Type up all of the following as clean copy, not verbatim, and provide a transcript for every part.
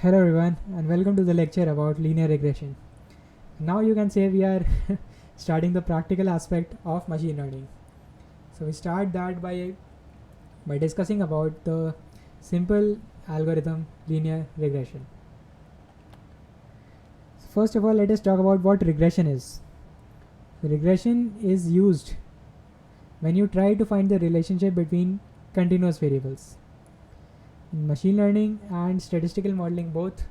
Hello everyone and welcome to the lecture about linear regression. Now you can say we are starting the practical aspect of machine learning. So we start that by discussing about the simple algorithm linear regression. So first of all, let us talk about what regression is. Regression is used when you try to find the relationship between continuous variables. In machine learning and statistical modeling both,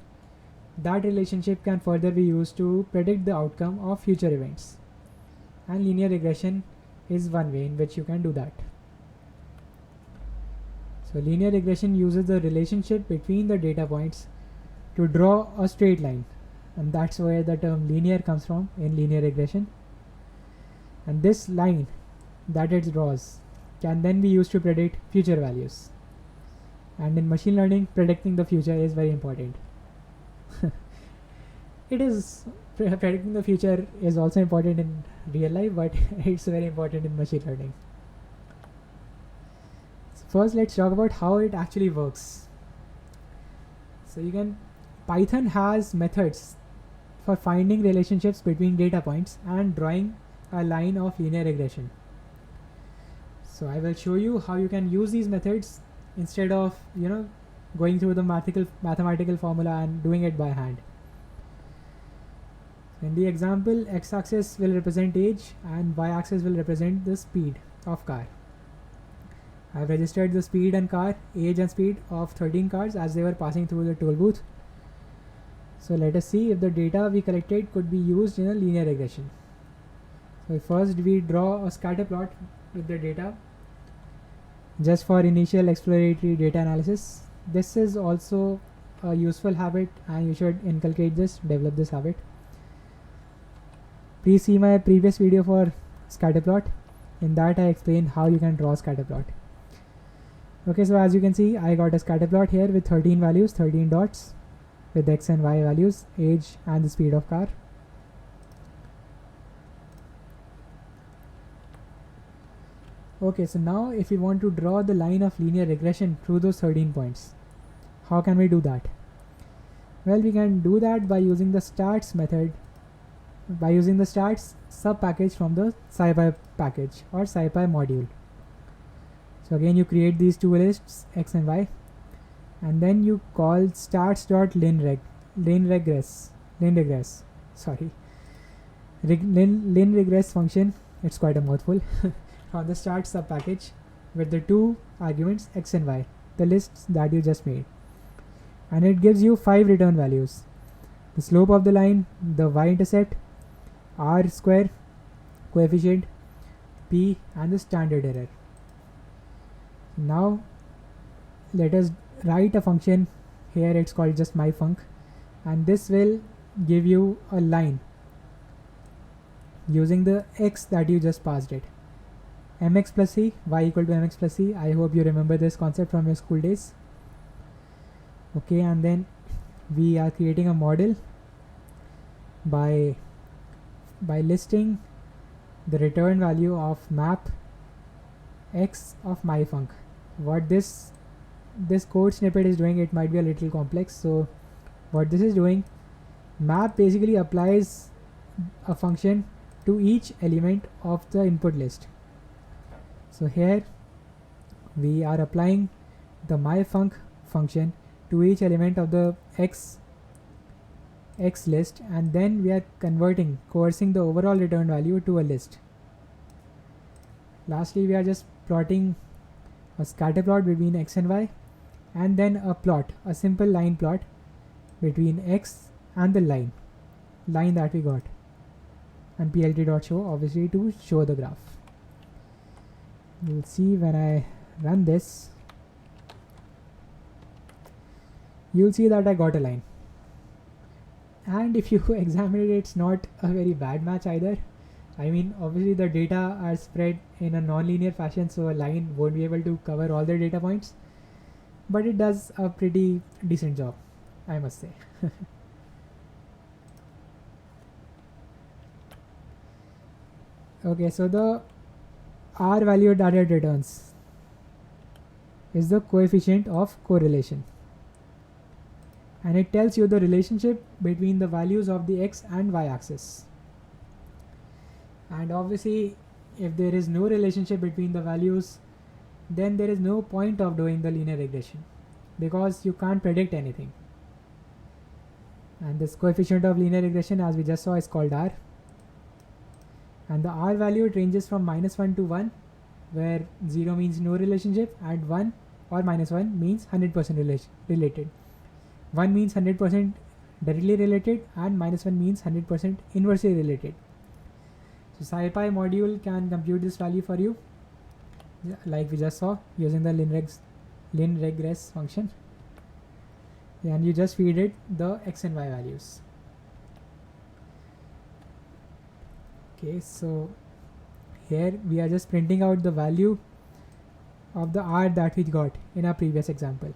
that relationship can further be used to predict the outcome of future events. And linear regression is one way in which you can do that. So linear regression uses the relationship between the data points to draw a straight line, and that's where the term linear comes from in linear regression. And this line that it draws can then be used to predict future values. And in machine learning, predicting the future is very important. It is predicting the future is also important in real life, but it's very important in machine learning. So first, let's talk about how it actually works. So Python has methods for finding relationships between data points and drawing a line of linear regression. So I will show you how you can use these methods instead of going through the mathematical formula and doing it by hand. In the example, x-axis will represent age and y-axis will represent the speed of car. I have registered the speed and car, age and speed of 13 cars as they were passing through the toll booth. So let us see if the data we collected could be used in a linear regression. So first we draw a scatter plot with the data just for initial exploratory data analysis. This is also a useful habit and you should inculcate this, develop this habit. Please see my previous video for scatter plot. In that I explained how you can draw a scatter plot. Okay, so as you can see, I got a scatter plot here with 13 values, 13 dots with x and y values, age and the speed of car. Okay, so now if we want to draw the line of linear regression through those 13 points, how can we do that? Well, we can do that by using the stats method, by using the stats sub package from the SciPy package or SciPy module. So again, you create these two lists x and y, and then you call stats.linregress function. It's quite a mouthful. From the start sub package with the two arguments x and y, the lists that you just made, and it gives you 5 return values: the slope of the line, the y-intercept, r square, coefficient, p, and the standard error. Now let us write a function here. It's called just myfunc, and this will give you a line using the x that you just passed it. Mx plus c, y equal to mx plus c. I hope you remember this concept from your school days. Okay, and then we are creating a model by listing the return value of map x of myfunc. What this code snippet is doing, it might be a little complex. So what this is doing, map basically applies a function to each element of the input list. So here we are applying the myfunc function to each element of the x list, and then we are coercing the overall return value to a list. Lastly, we are just plotting a scatter plot between x and y, and then a simple line plot between x and the line that we got, and plt.show obviously to show the graph. You'll see when I run this, you'll see that I got a line, and if you examine it, it's not a very bad match either. I mean, obviously the data are spread in a non-linear fashion, so a line won't be able to cover all the data points, but it does a pretty decent job, I must say. Okay, so the R value that it returns is the coefficient of correlation, and it tells you the relationship between the values of the x and y axis. And obviously if there is no relationship between the values, then there is no point of doing the linear regression, because you can't predict anything. And this coefficient of linear regression, as we just saw, is called r, and the r value, it ranges from -1 to 1, where 0 means no relationship and 1 or -1 means 100% related. 1 means 100% directly related and -1 means 100% inversely related. So SciPy module can compute this value for you, like we just saw, using the linregress function, and you just feed it the x and y values. Okay, so here we are just printing out the value of the r that we got in our previous example.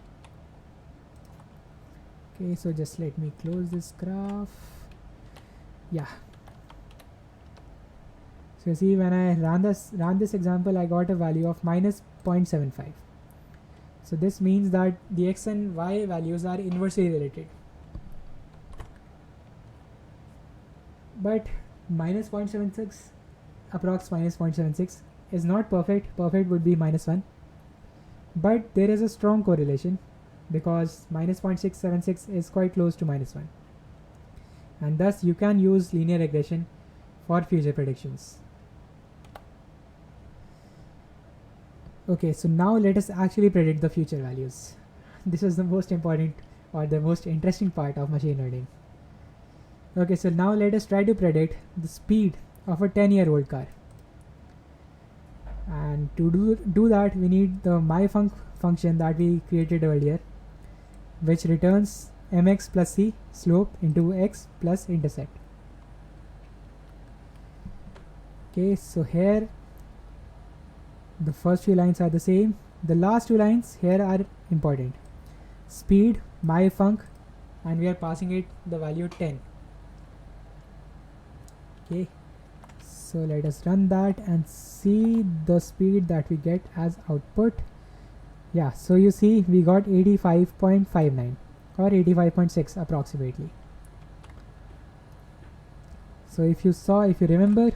Okay, so just let me close this graph. Yeah, so you see, when I ran this example, I got a value of -0.75. So this means that the x and y values are inversely related. But -0.76, approx -0.76, is not perfect. Perfect would be -1. But there is a strong correlation, because -0.676 is quite close to -1. And thus you can use linear regression for future predictions. Okay, so now let us actually predict the future values. This is the most important or the most interesting part of machine learning. Okay, so now let us try to predict the speed of a 10-year-old car. And to do that, we need the myfunc function that we created earlier, which returns mx plus c, slope, into x plus intercept. Okay, so here the first few lines are the same. The last two lines here are important. Speed, myfunc, and we are passing it the value 10. Okay, so let us run that and see the speed that we get as output. Yeah, so you see we got 85.59 or 85.6 approximately. So if you remember,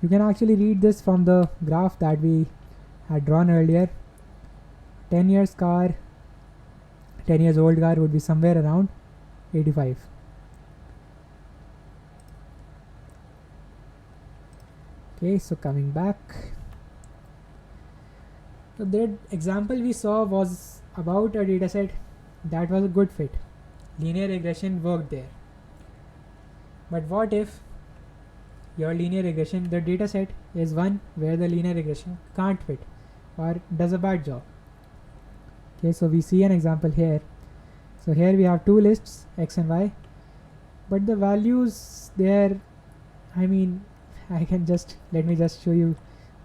you can actually read this from the graph that we had drawn earlier. 10 years old car would be somewhere around 85. Okay, so coming back, so that example we saw was about a dataset that was a good fit. Linear regression worked there. But what if your linear regression, the dataset, is one where the linear regression can't fit or does a bad job? Okay, so we see an example here. So here we have two lists, x and y, but the values there, I mean, let me just show you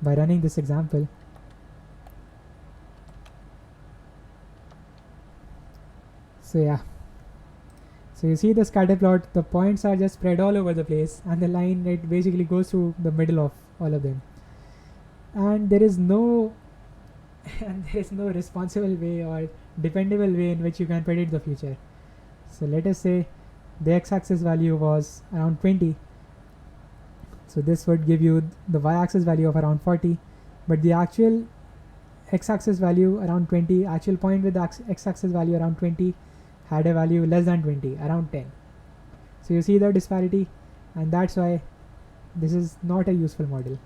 by running this example. So yeah, so you see the scatter plot, the points are just spread all over the place, and the line, it basically goes through the middle of all of them, and there is no responsible way or dependable way in which you can predict the future. So let us say the x-axis value was around 20, so this would give you the y-axis value of around 40, but the actual x-axis value around 20, actual point with the x-axis value around 20 had a value less than 20, around 10. So you see the disparity, and that's why this is not a useful model.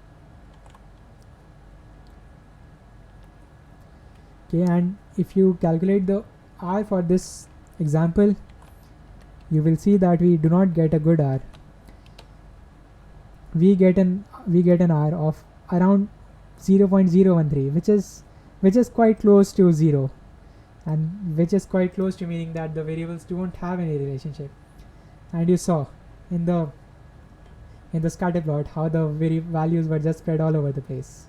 Okay, and if you calculate the R for this example, you will see that we do not get a good R. We get an R of around 0.013, which is quite close to 0, and which is quite close to meaning that the variables don't have any relationship. And you saw in the scatter plot how the values were just spread all over the place.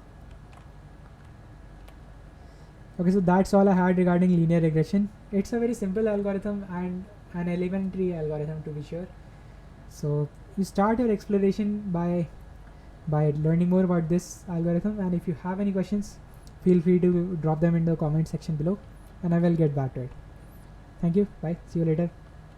Okay, so that's all I had regarding linear regression. It's a very simple algorithm and an elementary algorithm, to be sure. So you start your exploration by learning more about this algorithm, and if you have any questions, feel free to drop them in the comment section below, and I will get back to it. Thank you. Bye. See you later.